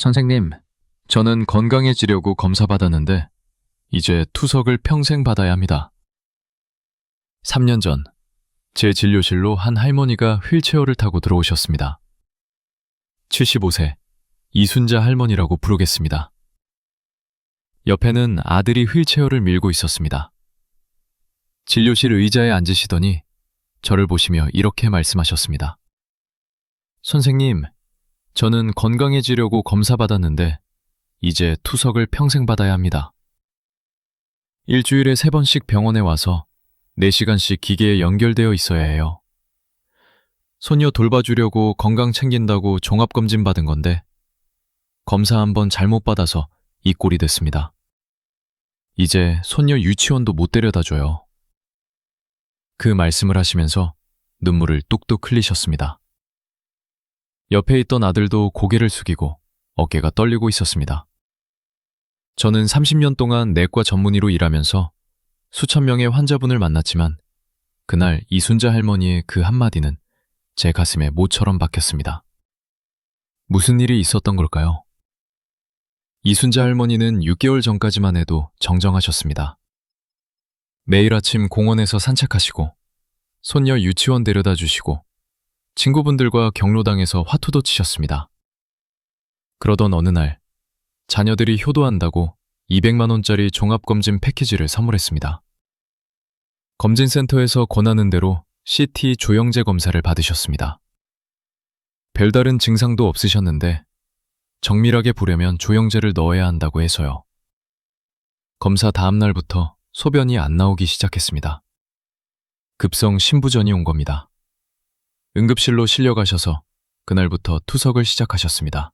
선생님, 저는 건강해지려고 검사 받았는데 이제 투석을 평생 받아야 합니다. 3년 전, 제 진료실로 한 할머니가 휠체어를 타고 들어오셨습니다. 75세, 이순자 할머니라고 부르겠습니다. 옆에는 아들이 휠체어를 밀고 있었습니다. 진료실 의자에 앉으시더니 저를 보시며 이렇게 말씀하셨습니다. 선생님, 저는 건강해지려고 검사 받았는데 이제 투석을 평생 받아야 합니다. 일주일에 3번씩 병원에 와서 4시간씩 기계에 연결되어 있어야 해요. 손녀 돌봐주려고 건강 챙긴다고 종합검진 받은 건데 검사 한번 잘못 받아서 이 꼴이 됐습니다. 이제 손녀 유치원도 못 데려다 줘요. 그 말씀을 하시면서 눈물을 뚝뚝 흘리셨습니다. 옆에 있던 아들도 고개를 숙이고 어깨가 떨리고 있었습니다. 저는 30년 동안 내과 전문의로 일하면서 수천 명의 환자분을 만났지만 그날 이순자 할머니의 그 한마디는 제 가슴에 모처럼 박혔습니다. 무슨 일이 있었던 걸까요? 이순자 할머니는 6개월 전까지만 해도 정정하셨습니다. 매일 아침 공원에서 산책하시고 손녀 유치원 데려다 주시고 친구분들과 경로당에서 화투도 치셨습니다. 그러던 어느 날 자녀들이 효도한다고 200만 원짜리 종합검진 패키지를 선물했습니다. 검진센터에서 권하는 대로 CT 조영제 검사를 받으셨습니다. 별다른 증상도 없으셨는데 정밀하게 보려면 조영제를 넣어야 한다고 해서요. 검사 다음 날부터 소변이 안 나오기 시작했습니다. 급성 신부전이 온 겁니다. 응급실로 실려가셔서 그날부터 투석을 시작하셨습니다.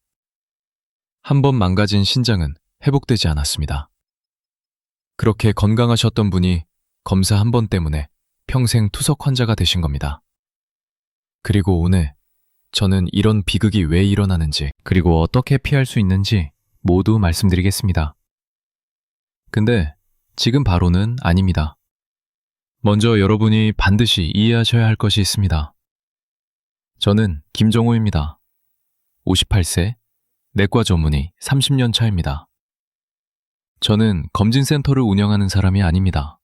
한 번 망가진 신장은 회복되지 않았습니다. 그렇게 건강하셨던 분이 검사 한 번 때문에 평생 투석 환자가 되신 겁니다. 그리고 오늘 저는 이런 비극이 왜 일어나는지 그리고 어떻게 피할 수 있는지 모두 말씀드리겠습니다. 근데 지금 바로는 아닙니다. 먼저 여러분이 반드시 이해하셔야 할 것이 있습니다. 저는 김정호입니다. 58세, 내과 전문의 30년 차입니다. 저는 검진센터를 운영하는 사람이 아닙니다.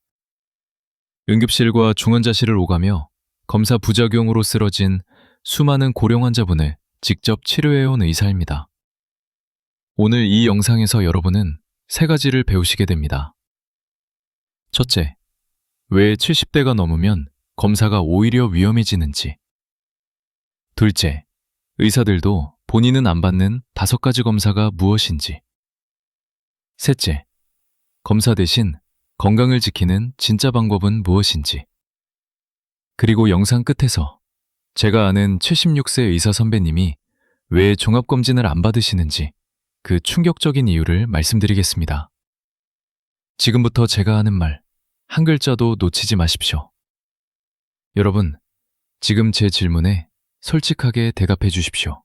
응급실과 중환자실을 오가며 검사 부작용으로 쓰러진 수많은 고령 환자분을 직접 치료해온 의사입니다. 오늘 이 영상에서 여러분은 3가지를 배우시게 됩니다. 첫째, 왜 70대가 넘으면 검사가 오히려 위험해지는지. 둘째, 의사들도 본인은 안 받는 5가지 검사가 무엇인지. 셋째, 검사 대신 건강을 지키는 진짜 방법은 무엇인지. 그리고 영상 끝에서 제가 아는 76세 의사 선배님이 왜 종합검진을 안 받으시는지 그 충격적인 이유를 말씀드리겠습니다. 지금부터 제가 하는 말, 한 글자도 놓치지 마십시오. 여러분, 지금 제 질문에 솔직하게 대답해 주십시오.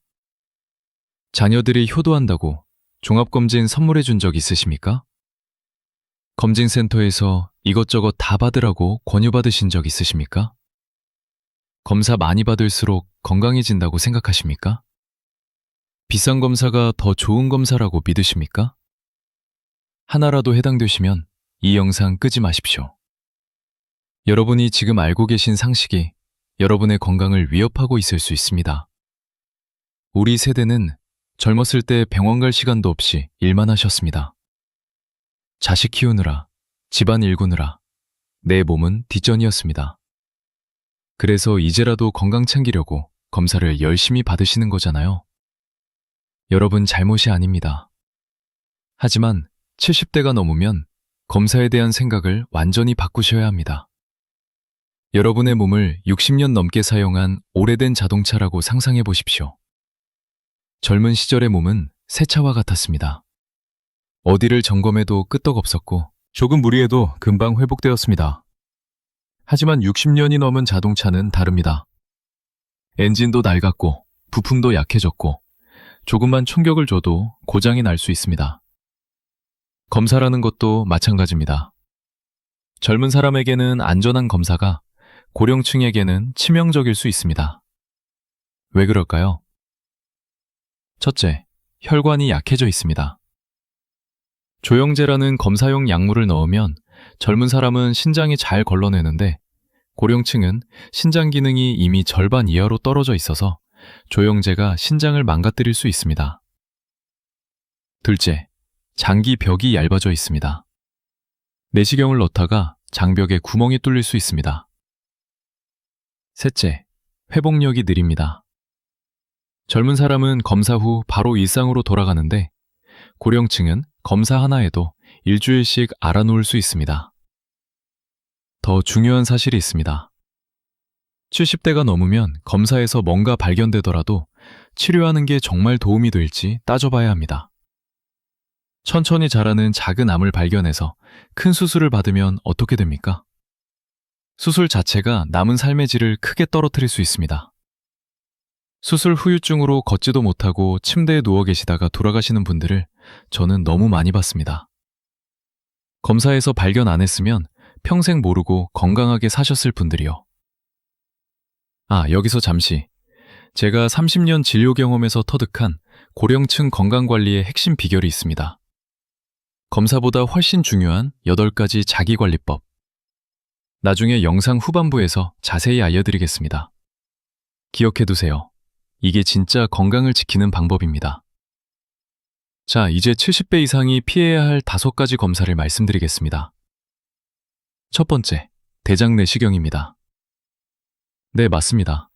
자녀들이 효도한다고 종합검진 선물해 준 적 있으십니까? 검진센터에서 이것저것 다 받으라고 권유받으신 적 있으십니까? 검사 많이 받을수록 건강해진다고 생각하십니까? 비싼 검사가 더 좋은 검사라고 믿으십니까? 하나라도 해당되시면 이 영상 끄지 마십시오. 여러분이 지금 알고 계신 상식이 여러분의 건강을 위협하고 있을 수 있습니다. 우리 세대는 젊었을 때 병원 갈 시간도 없이 일만 하셨습니다. 자식 키우느라, 집안 일구느라 내 몸은 뒷전이었습니다. 그래서 이제라도 건강 챙기려고 검사를 열심히 받으시는 거잖아요. 여러분 잘못이 아닙니다. 하지만 70대가 넘으면 검사에 대한 생각을 완전히 바꾸셔야 합니다. 여러분의 몸을 60년 넘게 사용한 오래된 자동차라고 상상해 보십시오. 젊은 시절의 몸은 새 차와 같았습니다. 어디를 점검해도 끄떡없었고 조금 무리해도 금방 회복되었습니다. 하지만 60년이 넘은 자동차는 다릅니다. 엔진도 낡았고 부품도 약해졌고 조금만 충격을 줘도 고장이 날 수 있습니다. 검사라는 것도 마찬가지입니다. 젊은 사람에게는 안전한 검사가 고령층에게는 치명적일 수 있습니다. 왜 그럴까요? 첫째, 혈관이 약해져 있습니다. 조영제라는 검사용 약물을 넣으면 젊은 사람은 신장이 잘 걸러내는데 고령층은 신장 기능이 이미 절반 이하로 떨어져 있어서 조영제가 신장을 망가뜨릴 수 있습니다. 둘째, 장기벽이 얇아져 있습니다. 내시경을 넣다가 장벽에 구멍이 뚫릴 수 있습니다. 셋째, 회복력이 느립니다. 젊은 사람은 검사 후 바로 일상으로 돌아가는데 고령층은 검사 하나에도 일주일씩 알아놓을 수 있습니다. 더 중요한 사실이 있습니다. 70대가 넘으면 검사에서 뭔가 발견되더라도 치료하는 게 정말 도움이 될지 따져봐야 합니다. 천천히 자라는 작은 암을 발견해서 큰 수술을 받으면 어떻게 됩니까? 수술 자체가 남은 삶의 질을 크게 떨어뜨릴 수 있습니다. 수술 후유증으로 걷지도 못하고 침대에 누워 계시다가 돌아가시는 분들을 저는 너무 많이 봤습니다. 검사에서 발견 안 했으면 평생 모르고 건강하게 사셨을 분들이요. 여기서 잠시 제가 30년 진료 경험에서 터득한 고령층 건강관리의 핵심 비결이 있습니다. 검사보다 훨씬 중요한 8가지 자기관리법. 나중에 영상 후반부에서 자세히 알려드리겠습니다. 기억해두세요. 이게 진짜 건강을 지키는 방법입니다. 자, 이제 70대 이상이 피해야 할 5가지 검사를 말씀드리겠습니다. 첫 번째, 대장 내시경입니다. 네, 맞습니다.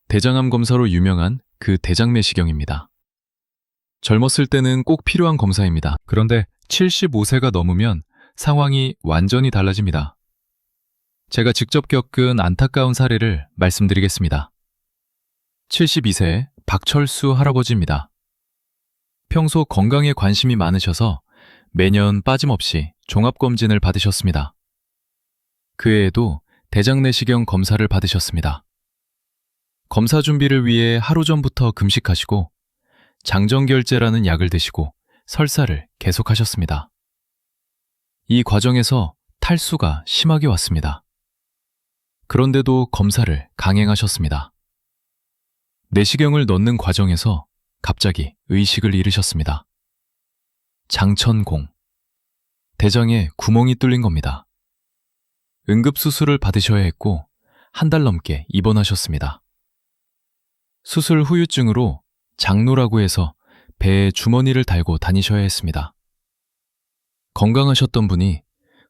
대장암 검사로 유명한 그 대장 내시경입니다. 젊었을 때는 꼭 필요한 검사입니다. 그런데 75세가 넘으면 상황이 완전히 달라집니다. 제가 직접 겪은 안타까운 사례를 말씀드리겠습니다. 72세 박철수 할아버지입니다. 평소 건강에 관심이 많으셔서 매년 빠짐없이 종합검진을 받으셨습니다. 그 해에도 대장 내시경 검사를 받으셨습니다. 검사 준비를 위해 하루 전부터 금식하시고 장정결제라는 약을 드시고 설사를 계속하셨습니다. 이 과정에서 탈수가 심하게 왔습니다. 그런데도 검사를 강행하셨습니다. 내시경을 넣는 과정에서 갑자기 의식을 잃으셨습니다. 장천공. 대장에 구멍이 뚫린 겁니다. 응급수술을 받으셔야 했고 1달 넘게 입원하셨습니다. 수술 후유증으로 장노라고 해서 배에 주머니를 달고 다니셔야 했습니다. 건강하셨던 분이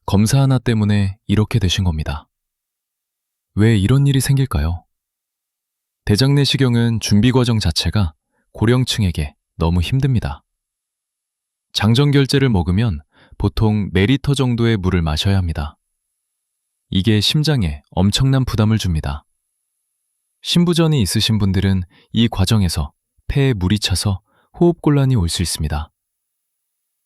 검사 하나 때문에 이렇게 되신 겁니다. 왜 이런 일이 생길까요? 대장 내시경은 준비 과정 자체가 고령층에게 너무 힘듭니다. 장정결제를 먹으면 보통 4리터 정도의 물을 마셔야 합니다. 이게 심장에 엄청난 부담을 줍니다. 신부전이 있으신 분들은 이 과정에서 폐에 물이 차서 호흡곤란이 올 수 있습니다.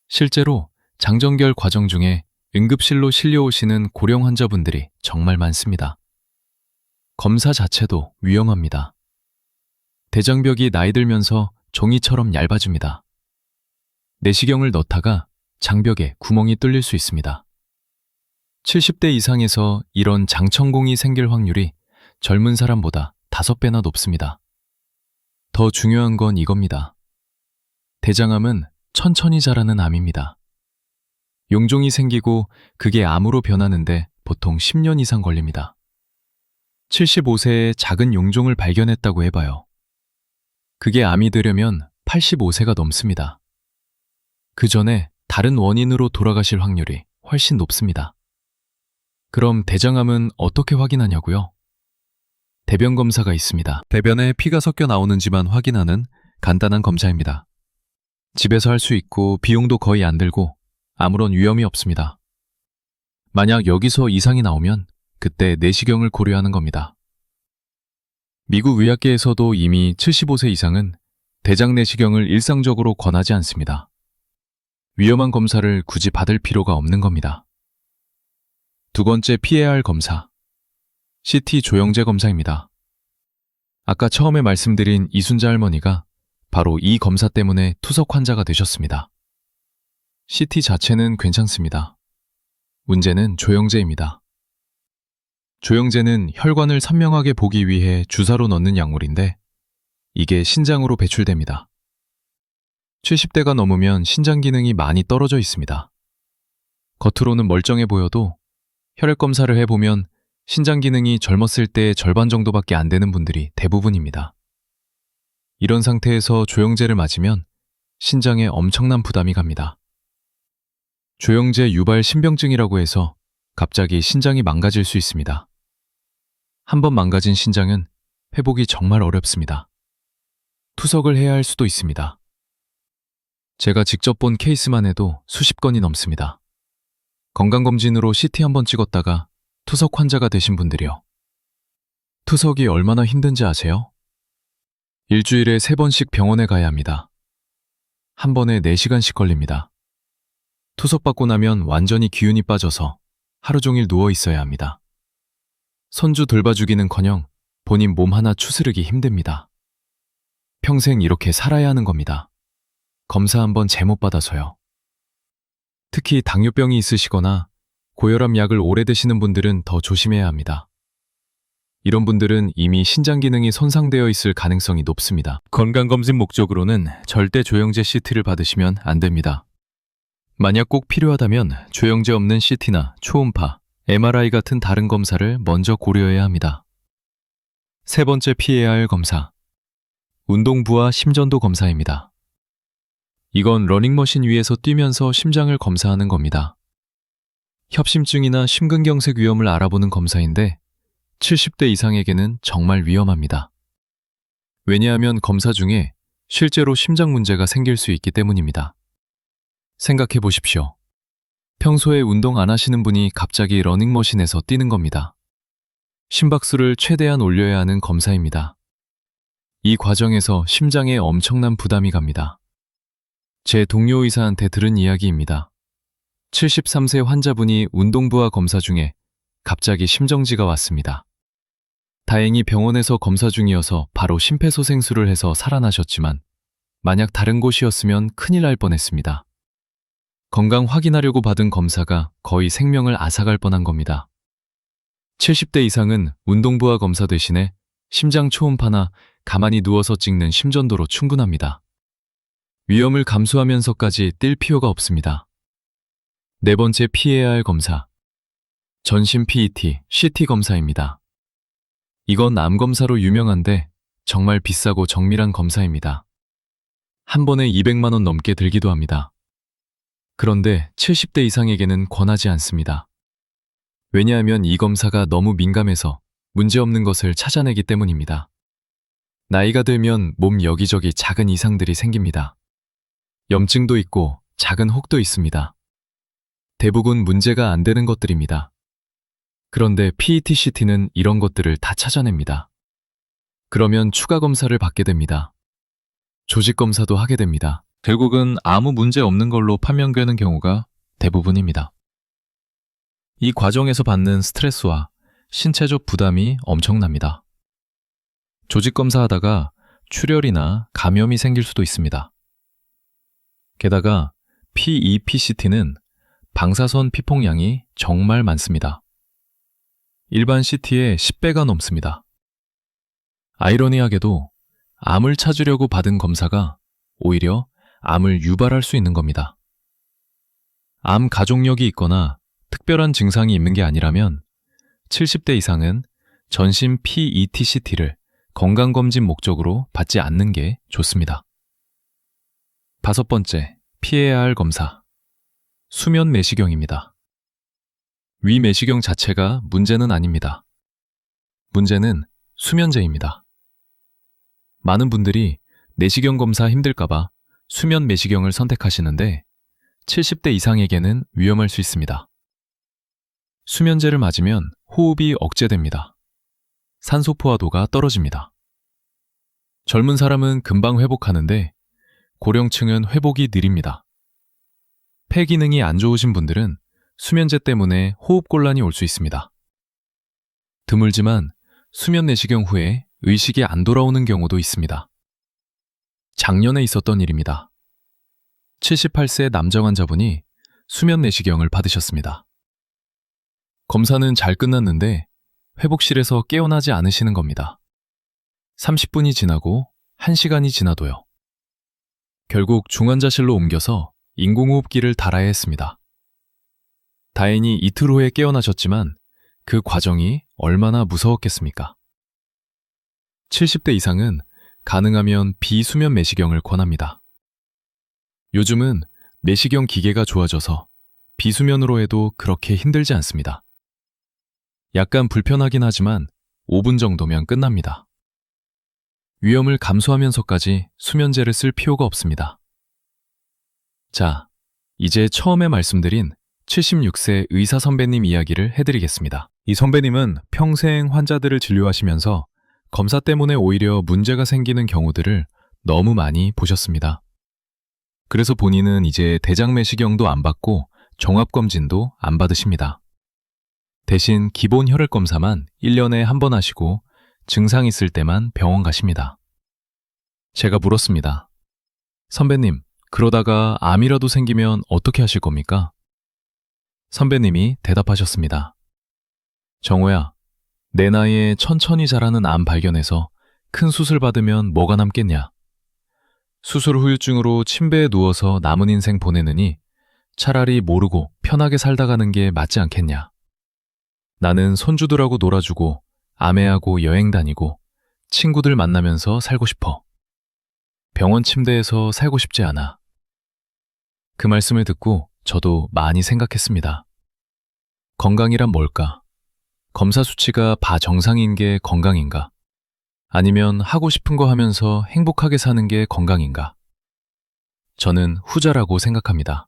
실제로 장정결 과정 중에 응급실로 실려오시는 고령 환자분들이 정말 많습니다. 검사 자체도 위험합니다. 대장벽이 나이 들면서 종이처럼 얇아집니다. 내시경을 넣다가 장벽에 구멍이 뚫릴 수 있습니다. 70대 이상에서 이런 장천공이 생길 확률이 젊은 사람보다 5배나 높습니다. 더 중요한 건 이겁니다. 대장암은 천천히 자라는 암입니다. 용종이 생기고 그게 암으로 변하는데 보통 10년 이상 걸립니다. 75세에 작은 용종을 발견했다고 해봐요. 그게 암이 되려면 85세가 넘습니다. 그 전에 다른 원인으로 돌아가실 확률이 훨씬 높습니다. 그럼 대장암은 어떻게 확인하냐고요? 대변 검사가 있습니다. 대변에 피가 섞여 나오는지만 확인하는 간단한 검사입니다. 집에서 할 수 있고 비용도 거의 안 들고 아무런 위험이 없습니다. 만약 여기서 이상이 나오면 그때 내시경을 고려하는 겁니다. 미국 의학계에서도 이미 75세 이상은 대장 내시경을 일상적으로 권하지 않습니다. 위험한 검사를 굳이 받을 필요가 없는 겁니다. 두 번째 피해야 할 검사, CT 조영제 검사입니다. 아까 처음에 말씀드린 이순자 할머니가 바로 이 검사 때문에 투석 환자가 되셨습니다. CT 자체는 괜찮습니다. 문제는 조영제입니다. 조영제는 혈관을 선명하게 보기 위해 주사로 넣는 약물인데 이게 신장으로 배출됩니다. 70대가 넘으면 신장 기능이 많이 떨어져 있습니다. 겉으로는 멀쩡해 보여도 혈액 검사를 해보면 신장 기능이 젊었을 때의 절반 정도밖에 안 되는 분들이 대부분입니다. 이런 상태에서 조영제를 맞으면 신장에 엄청난 부담이 갑니다. 조영제 유발 신병증이라고 해서 갑자기 신장이 망가질 수 있습니다. 한번 망가진 신장은 회복이 정말 어렵습니다. 투석을 해야 할 수도 있습니다. 제가 직접 본 케이스만 해도 수십 건이 넘습니다. 건강검진으로 CT 한번 찍었다가 투석 환자가 되신 분들이요. 투석이 얼마나 힘든지 아세요? 일주일에 3번씩 병원에 가야 합니다. 한 번에 4시간씩 걸립니다. 투석받고 나면 완전히 기운이 빠져서 하루 종일 누워 있어야 합니다. 손주 돌봐주기는커녕 본인 몸 하나 추스르기 힘듭니다. 평생 이렇게 살아야 하는 겁니다. 검사 한번 잘못 받아서요. 특히 당뇨병이 있으시거나 고혈압 약을 오래 드시는 분들은 더 조심해야 합니다. 이런 분들은 이미 신장 기능이 손상되어 있을 가능성이 높습니다. 건강검진 목적으로는 절대 조영제 CT를 받으시면 안 됩니다. 만약 꼭 필요하다면 조영제 없는 CT나 초음파, MRI 같은 다른 검사를 먼저 고려해야 합니다. 세 번째 피해야 할 검사, 운동부와 심전도 검사입니다. 이건 러닝머신 위에서 뛰면서 심장을 검사하는 겁니다. 협심증이나 심근경색 위험을 알아보는 검사인데 70대 이상에게는 정말 위험합니다. 왜냐하면 검사 중에 실제로 심장 문제가 생길 수 있기 때문입니다. 생각해 보십시오. 평소에 운동 안 하시는 분이 갑자기 러닝머신에서 뛰는 겁니다. 심박수를 최대한 올려야 하는 검사입니다. 이 과정에서 심장에 엄청난 부담이 갑니다. 제 동료 의사한테 들은 이야기입니다. 73세 환자분이 운동부와 검사 중에 갑자기 심정지가 왔습니다. 다행히 병원에서 검사 중이어서 바로 심폐소생술을 해서 살아나셨지만 만약 다른 곳이었으면 큰일 날 뻔했습니다. 건강 확인하려고 받은 검사가 거의 생명을 앗아갈 뻔한 겁니다. 70대 이상은 운동부와 검사 대신에 심장 초음파나 가만히 누워서 찍는 심전도로 충분합니다. 위험을 감수하면서까지 뛸 필요가 없습니다. 네 번째 피해야 할 검사, 전신 PET, CT 검사입니다. 이건 암 검사로 유명한데 정말 비싸고 정밀한 검사입니다. 한 번에 200만 원 넘게 들기도 합니다. 그런데 70대 이상에게는 권하지 않습니다. 왜냐하면 이 검사가 너무 민감해서 문제없는 것을 찾아내기 때문입니다. 나이가 들면 몸 여기저기 작은 이상들이 생깁니다. 염증도 있고 작은 혹도 있습니다. 대부분 문제가 안 되는 것들입니다. 그런데 PET-CT는 이런 것들을 다 찾아냅니다. 그러면 추가 검사를 받게 됩니다. 조직 검사도 하게 됩니다. 결국은 아무 문제 없는 걸로 판명되는 경우가 대부분입니다. 이 과정에서 받는 스트레스와 신체적 부담이 엄청납니다. 조직 검사하다가 출혈이나 감염이 생길 수도 있습니다. 게다가 PEP-CT는 방사선 피폭량이 정말 많습니다. 일반 CT의 10배가 넘습니다. 아이러니하게도 암을 찾으려고 받은 검사가 오히려 암을 유발할 수 있는 겁니다. 암 가족력이 있거나 특별한 증상이 있는 게 아니라면 70대 이상은 전신 PET-CT를 건강검진 목적으로 받지 않는 게 좋습니다. 다섯 번째, 피해야 할 검사, 수면 내시경입니다. 위 내시경 자체가 문제는 아닙니다. 문제는 수면제입니다. 많은 분들이 내시경 검사 힘들까봐 수면 내시경을 선택하시는데 70대 이상에게는 위험할 수 있습니다. 수면제를 맞으면 호흡이 억제됩니다. 산소 포화도가 떨어집니다. 젊은 사람은 금방 회복하는데 고령층은 회복이 느립니다. 폐 기능이 안 좋으신 분들은 수면제 때문에 호흡곤란이 올 수 있습니다. 드물지만 수면 내시경 후에 의식이 안 돌아오는 경우도 있습니다. 작년에 있었던 일입니다. 78세 남자 환자분이 수면 내시경을 받으셨습니다. 검사는 잘 끝났는데 회복실에서 깨어나지 않으시는 겁니다. 30분이 지나고 1시간이 지나도요. 결국 중환자실로 옮겨서 인공호흡기를 달아야 했습니다. 다행히 이틀 후에 깨어나셨지만 그 과정이 얼마나 무서웠겠습니까? 70대 이상은 가능하면 비수면 내시경을 권합니다. 요즘은 내시경 기계가 좋아져서 비수면으로 해도 그렇게 힘들지 않습니다. 약간 불편하긴 하지만 5분 정도면 끝납니다. 위험을 감수하면서까지 수면제를 쓸 필요가 없습니다. 자, 이제 처음에 말씀드린 76세 의사 선배님 이야기를 해드리겠습니다. 이 선배님은 평생 환자들을 진료하시면서 검사 때문에 오히려 문제가 생기는 경우들을 너무 많이 보셨습니다. 그래서 본인은 이제 대장내시경도 안 받고 종합검진도 안 받으십니다. 대신 기본 혈액검사만 1년에 한 번 하시고 증상 있을 때만 병원 가십니다. 제가 물었습니다. 선배님, 그러다가 암이라도 생기면 어떻게 하실 겁니까? 선배님이 대답하셨습니다. 정호야, 내 나이에 천천히 자라는 암 발견해서 큰 수술 받으면 뭐가 남겠냐? 수술 후유증으로 침대에 누워서 남은 인생 보내느니 차라리 모르고 편하게 살다 가는 게 맞지 않겠냐? 나는 손주들하고 놀아주고 아내하고 여행 다니고 친구들 만나면서 살고 싶어. 병원 침대에서 살고 싶지 않아. 그 말씀을 듣고 저도 많이 생각했습니다. 건강이란 뭘까? 검사 수치가 바정상인 게 건강인가? 아니면 하고 싶은 거 하면서 행복하게 사는 게 건강인가? 저는 후자라고 생각합니다.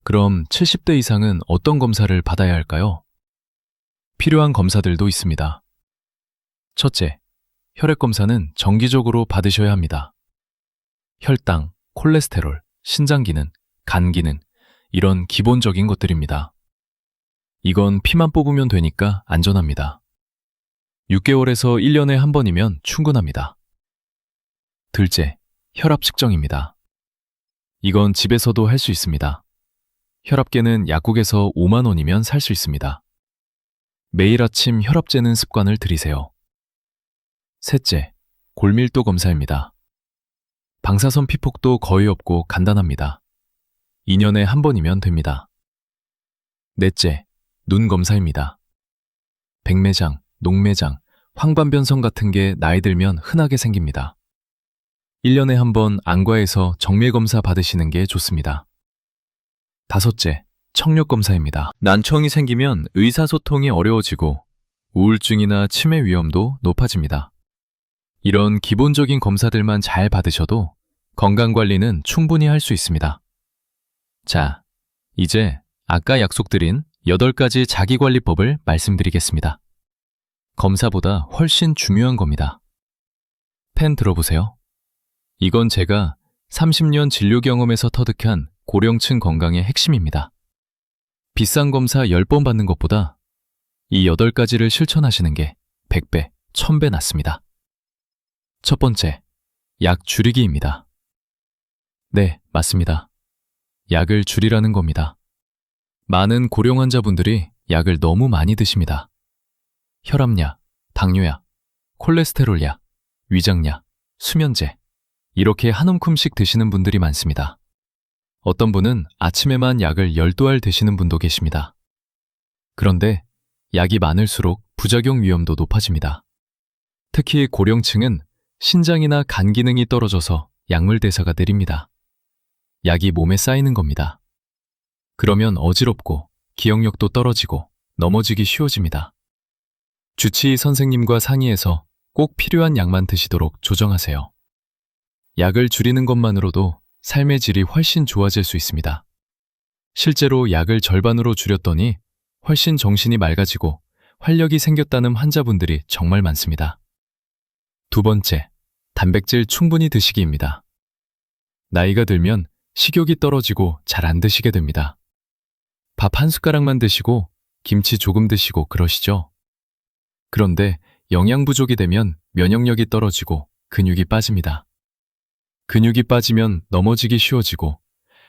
그럼 70대 이상은 어떤 검사를 받아야 할까요? 필요한 검사들도 있습니다. 첫째, 혈액검사는 정기적으로 받으셔야 합니다. 혈당, 콜레스테롤, 신장 기능, 간 기능, 이런 기본적인 것들입니다. 이건 피만 뽑으면 되니까 안전합니다. 6개월에서 1년에 한 번이면 충분합니다. 둘째, 혈압 측정입니다. 이건 집에서도 할 수 있습니다. 혈압계는 약국에서 5만 원이면 살 수 있습니다. 매일 아침 혈압 재는 습관을 들이세요. 셋째, 골밀도 검사입니다. 방사선 피폭도 거의 없고 간단합니다. 2년에 한 번이면 됩니다. 넷째, 눈 검사입니다. 백내장, 녹내장, 황반변성 같은 게 나이 들면 흔하게 생깁니다. 1년에 한 번 안과에서 정밀검사 받으시는 게 좋습니다. 다섯째, 청력검사입니다. 난청이 생기면 의사소통이 어려워지고 우울증이나 치매 위험도 높아집니다. 이런 기본적인 검사들만 잘 받으셔도 건강관리는 충분히 할 수 있습니다. 자, 이제 아까 약속드린 8가지 자기관리법을 말씀드리겠습니다. 검사보다 훨씬 중요한 겁니다. 펜 들어보세요. 이건 제가 30년 진료 경험에서 터득한 고령층 건강의 핵심입니다. 비싼 검사 10번 받는 것보다 이 8가지를 실천하시는 게 100배, 1000배 낫습니다. 첫 번째, 약 줄이기입니다. 네, 맞습니다. 약을 줄이라는 겁니다. 많은 고령 환자분들이 약을 너무 많이 드십니다. 혈압약, 당뇨약, 콜레스테롤약, 위장약, 수면제, 이렇게 한 움큼씩 드시는 분들이 많습니다. 어떤 분은 아침에만 약을 12알 드시는 분도 계십니다. 그런데 약이 많을수록 부작용 위험도 높아집니다. 특히 고령층은 신장이나 간 기능이 떨어져서 약물 대사가 느립니다. 약이 몸에 쌓이는 겁니다. 그러면 어지럽고 기억력도 떨어지고 넘어지기 쉬워집니다. 주치의 선생님과 상의해서 꼭 필요한 약만 드시도록 조정하세요. 약을 줄이는 것만으로도 삶의 질이 훨씬 좋아질 수 있습니다. 실제로 약을 절반으로 줄였더니 훨씬 정신이 맑아지고 활력이 생겼다는 환자분들이 정말 많습니다. 두 번째, 단백질 충분히 드시기입니다. 나이가 들면 식욕이 떨어지고 잘 안 드시게 됩니다. 밥 한 숟가락만 드시고 김치 조금 드시고 그러시죠? 그런데 영양 부족이 되면 면역력이 떨어지고 근육이 빠집니다. 근육이 빠지면 넘어지기 쉬워지고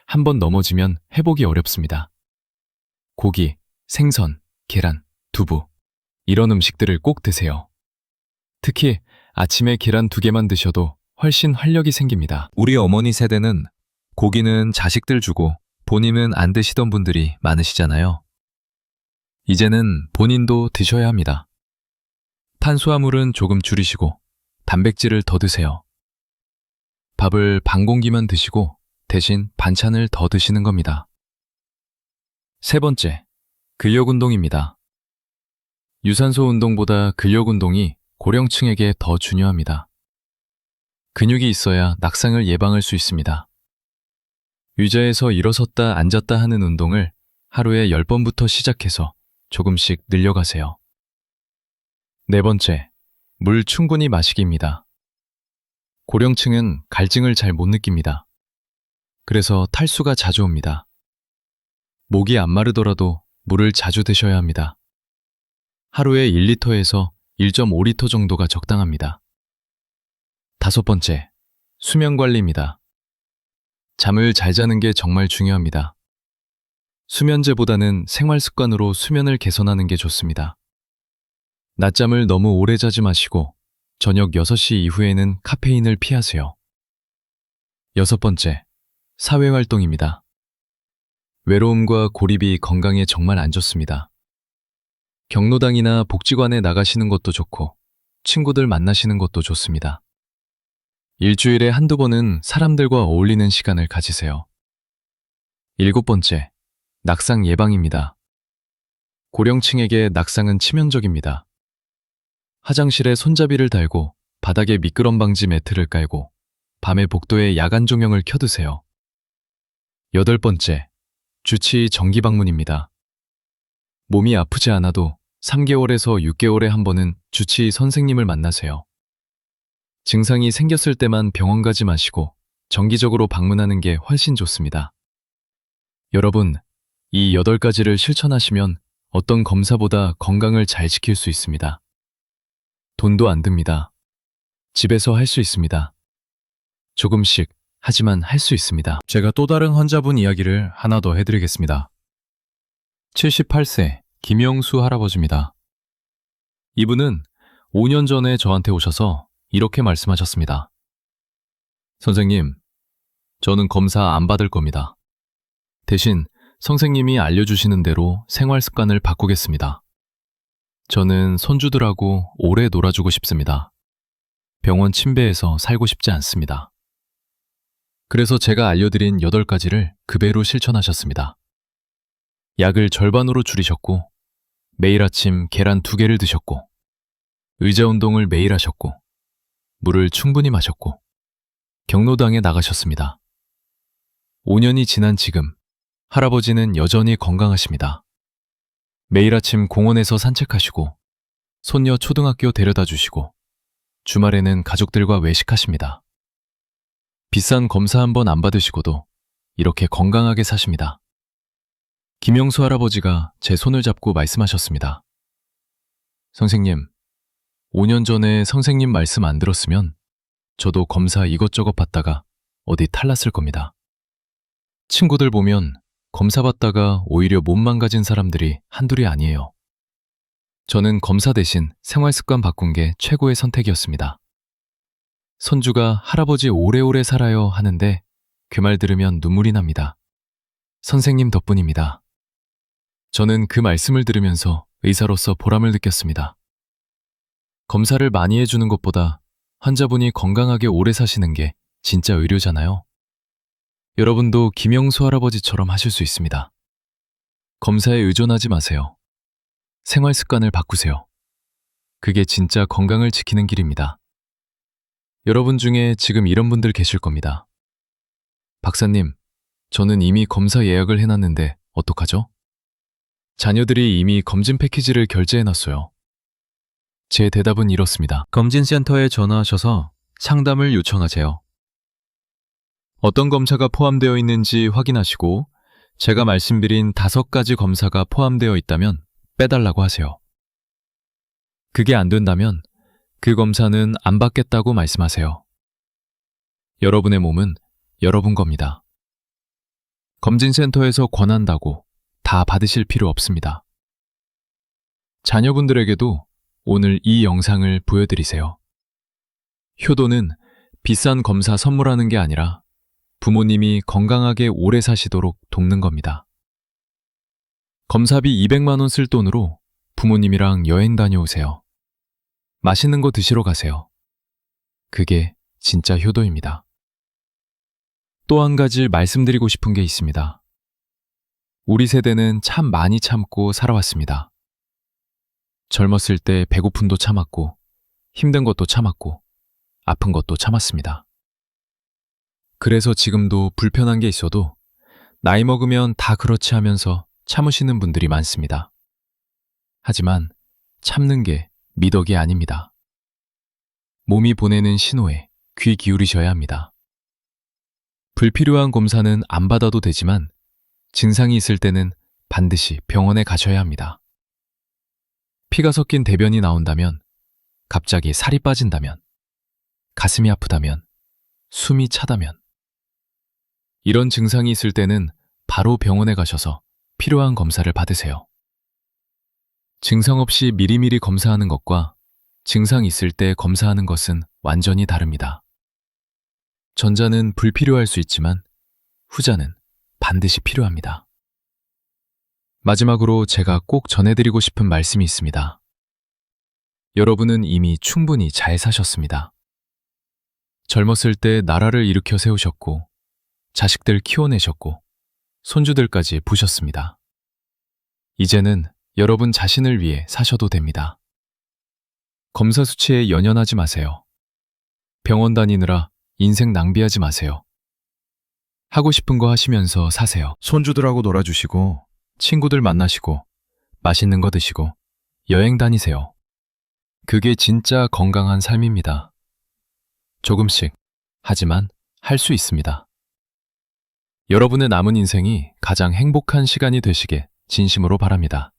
한번 넘어지면 회복이 어렵습니다. 고기, 생선, 계란, 두부 이런 음식들을 꼭 드세요. 특히 아침에 계란 2개만 드셔도 훨씬 활력이 생깁니다. 우리 어머니 세대는 고기는 자식들 주고 본인은 안 드시던 분들이 많으시잖아요. 이제는 본인도 드셔야 합니다. 탄수화물은 조금 줄이시고 단백질을 더 드세요. 밥을 반 공기만 드시고 대신 반찬을 더 드시는 겁니다. 세 번째, 근력 운동입니다. 유산소 운동보다 근력 운동이 고령층에게 더 중요합니다. 근육이 있어야 낙상을 예방할 수 있습니다. 의자에서 일어섰다 앉았다 하는 운동을 하루에 10번부터 시작해서 조금씩 늘려가세요. 네 번째, 물 충분히 마시기입니다. 고령층은 갈증을 잘 못 느낍니다. 그래서 탈수가 자주 옵니다. 목이 안 마르더라도 물을 자주 드셔야 합니다. 하루에 1리터에서 1.5리터 정도가 적당합니다. 다섯 번째, 수면 관리입니다. 잠을 잘 자는 게 정말 중요합니다. 수면제보다는 생활 습관으로 수면을 개선하는 게 좋습니다. 낮잠을 너무 오래 자지 마시고 저녁 6시 이후에는 카페인을 피하세요. 여섯 번째, 사회활동입니다. 외로움과 고립이 건강에 정말 안 좋습니다. 경로당이나 복지관에 나가시는 것도 좋고 친구들 만나시는 것도 좋습니다. 일주일에 한두 번은 사람들과 어울리는 시간을 가지세요. 일곱 번째, 낙상 예방입니다. 고령층에게 낙상은 치명적입니다. 화장실에 손잡이를 달고 바닥에 미끄럼 방지 매트를 깔고 밤에 복도에 야간 조명을 켜두세요. 여덟 번째, 주치의 정기 방문입니다. 몸이 아프지 않아도 3개월에서 6개월에 한 번은 주치의 선생님을 만나세요. 증상이 생겼을 때만 병원 가지 마시고 정기적으로 방문하는 게 훨씬 좋습니다. 여러분, 이 8가지를 실천하시면 어떤 검사보다 건강을 잘 지킬 수 있습니다. 돈도 안 듭니다. 집에서 할 수 있습니다. 조금씩 하지만 할 수 있습니다. 제가 또 다른 환자분 이야기를 하나 더 해드리겠습니다. 78세 김영수 할아버지입니다. 이분은 5년 전에 저한테 오셔서 이렇게 말씀하셨습니다. 선생님, 저는 검사 안 받을 겁니다. 대신 선생님이 알려주시는 대로 생활 습관을 바꾸겠습니다. 저는 손주들하고 오래 놀아주고 싶습니다. 병원 침대에서 살고 싶지 않습니다. 그래서 제가 알려드린 8가지를 그 배로 실천하셨습니다. 약을 절반으로 줄이셨고, 매일 아침 계란 2개를 드셨고, 의자 운동을 매일 하셨고, 물을 충분히 마셨고, 경로당에 나가셨습니다. 5년이 지난 지금, 할아버지는 여전히 건강하십니다. 매일 아침 공원에서 산책하시고, 손녀 초등학교 데려다 주시고, 주말에는 가족들과 외식하십니다. 비싼 검사 한 번 안 받으시고도 이렇게 건강하게 사십니다. 김영수 할아버지가 제 손을 잡고 말씀하셨습니다. 선생님, 5년 전에 선생님 말씀 안 들었으면 저도 검사 이것저것 받다가 어디 탈났을 겁니다. 친구들 보면 검사 받다가 오히려 몸 망가진 사람들이 한둘이 아니에요. 저는 검사 대신 생활 습관 바꾼 게 최고의 선택이었습니다. 손주가 할아버지 오래오래 살아요 하는데 그 말 들으면 눈물이 납니다. 선생님 덕분입니다. 저는 그 말씀을 들으면서 의사로서 보람을 느꼈습니다. 검사를 많이 해주는 것보다 환자분이 건강하게 오래 사시는 게 진짜 의료잖아요. 여러분도 김영수 할아버지처럼 하실 수 있습니다. 검사에 의존하지 마세요. 생활 습관을 바꾸세요. 그게 진짜 건강을 지키는 길입니다. 여러분 중에 지금 이런 분들 계실 겁니다. 박사님, 저는 이미 검사 예약을 해놨는데 어떡하죠? 자녀들이 이미 검진 패키지를 결제해놨어요. 제 대답은 이렇습니다. 검진센터에 전화하셔서 상담을 요청하세요. 어떤 검사가 포함되어 있는지 확인하시고 제가 말씀드린 5가지 검사가 포함되어 있다면 빼달라고 하세요. 그게 안 된다면 그 검사는 안 받겠다고 말씀하세요. 여러분의 몸은 여러분 겁니다. 검진센터에서 권한다고 다 받으실 필요 없습니다. 자녀분들에게도 오늘 이 영상을 보여드리세요. 효도는 비싼 검사 선물하는 게 아니라 부모님이 건강하게 오래 사시도록 돕는 겁니다. 검사비 200만 원 쓸 돈으로 부모님이랑 여행 다녀오세요. 맛있는 거 드시러 가세요. 그게 진짜 효도입니다. 또 한 가지 말씀드리고 싶은 게 있습니다. 우리 세대는 참 많이 참고 살아왔습니다. 젊었을 때 배고픔도 참았고, 힘든 것도 참았고, 아픈 것도 참았습니다. 그래서 지금도 불편한 게 있어도 나이 먹으면 다 그렇지 하면서 참으시는 분들이 많습니다. 하지만 참는 게 미덕이 아닙니다. 몸이 보내는 신호에 귀 기울이셔야 합니다. 불필요한 검사는 안 받아도 되지만 증상이 있을 때는 반드시 병원에 가셔야 합니다. 피가 섞인 대변이 나온다면, 갑자기 살이 빠진다면, 가슴이 아프다면, 숨이 차다면, 이런 증상이 있을 때는 바로 병원에 가셔서 필요한 검사를 받으세요. 증상 없이 미리미리 검사하는 것과 증상 있을 때 검사하는 것은 완전히 다릅니다. 전자는 불필요할 수 있지만 후자는 반드시 필요합니다. 마지막으로 제가 꼭 전해드리고 싶은 말씀이 있습니다. 여러분은 이미 충분히 잘 사셨습니다. 젊었을 때 나라를 일으켜 세우셨고, 자식들 키워내셨고, 손주들까지 보셨습니다. 이제는 여러분 자신을 위해 사셔도 됩니다. 검사 수치에 연연하지 마세요. 병원 다니느라 인생 낭비하지 마세요. 하고 싶은 거 하시면서 사세요. 손주들하고 놀아주시고, 친구들 만나시고, 맛있는 거 드시고, 여행 다니세요. 그게 진짜 건강한 삶입니다. 조금씩, 하지만 할 수 있습니다. 여러분의 남은 인생이 가장 행복한 시간이 되시게 진심으로 바랍니다.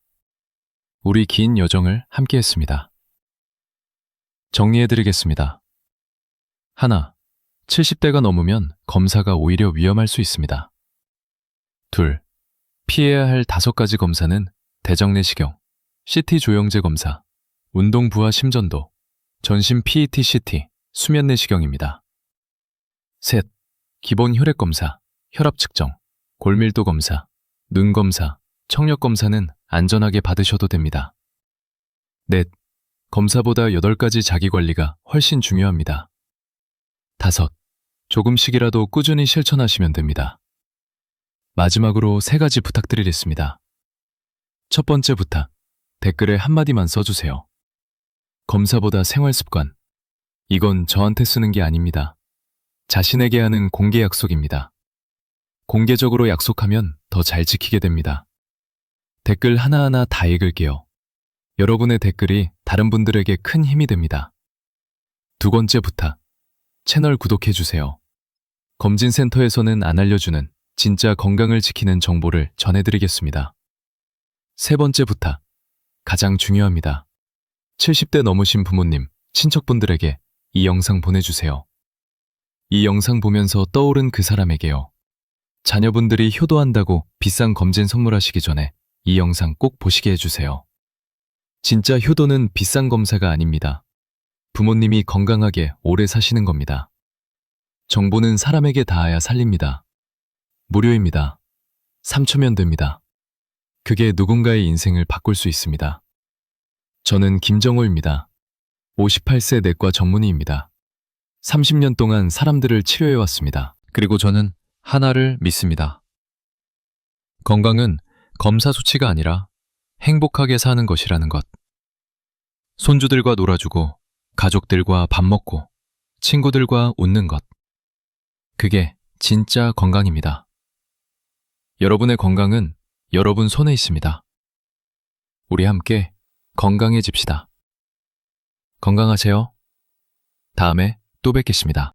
우리 긴 여정을 함께 했습니다. 정리해드리겠습니다. 하나, 70대가 넘으면 검사가 오히려 위험할 수 있습니다. 둘, 피해야 할 5가지 검사는 대정내시경, CT 조영제 검사, 운동 부하 심전도, 전신 PET CT, 수면 내시경입니다. 셋, 기본 혈액 검사, 혈압 측정, 골밀도 검사, 눈 검사, 청력 검사는 안전하게 받으셔도 됩니다. 넷, 검사보다 8가지 자기관리가 훨씬 중요합니다. 5, 조금씩이라도 꾸준히 실천하시면 됩니다. 마지막으로 3가지 부탁드리겠습니다. 첫 번째 부탁, 댓글에 한마디만 써주세요. 검사보다 생활습관. 이건 저한테 쓰는 게 아닙니다. 자신에게 하는 공개 약속입니다. 공개적으로 약속하면 더 잘 지키게 됩니다. 댓글 하나하나 다 읽을게요. 여러분의 댓글이 다른 분들에게 큰 힘이 됩니다. 두 번째 부탁, 채널 구독해주세요. 검진센터에서는 안 알려주는 진짜 건강을 지키는 정보를 전해드리겠습니다. 세 번째 부탁, 가장 중요합니다. 70대 넘으신 부모님, 친척분들에게 이 영상 보내주세요. 이 영상 보면서 떠오른 그 사람에게요. 자녀분들이 효도한다고 비싼 검진 선물하시기 전에 이 영상 꼭 보시게 해주세요. 진짜 효도는 비싼 검사가 아닙니다. 부모님이 건강하게 오래 사시는 겁니다. 정보는 사람에게 닿아야 살립니다. 무료입니다. 3초면 됩니다. 그게 누군가의 인생을 바꿀 수 있습니다. 저는 김정호입니다. 58세 내과 전문의입니다. 30년 동안 사람들을 치료해왔습니다. 그리고 저는 하나를 믿습니다. 건강은 검사 수치가 아니라 행복하게 사는 것이라는 것. 손주들과 놀아주고, 가족들과 밥 먹고, 친구들과 웃는 것. 그게 진짜 건강입니다. 여러분의 건강은 여러분 손에 있습니다. 우리 함께 건강해집시다. 건강하세요. 다음에 또 뵙겠습니다.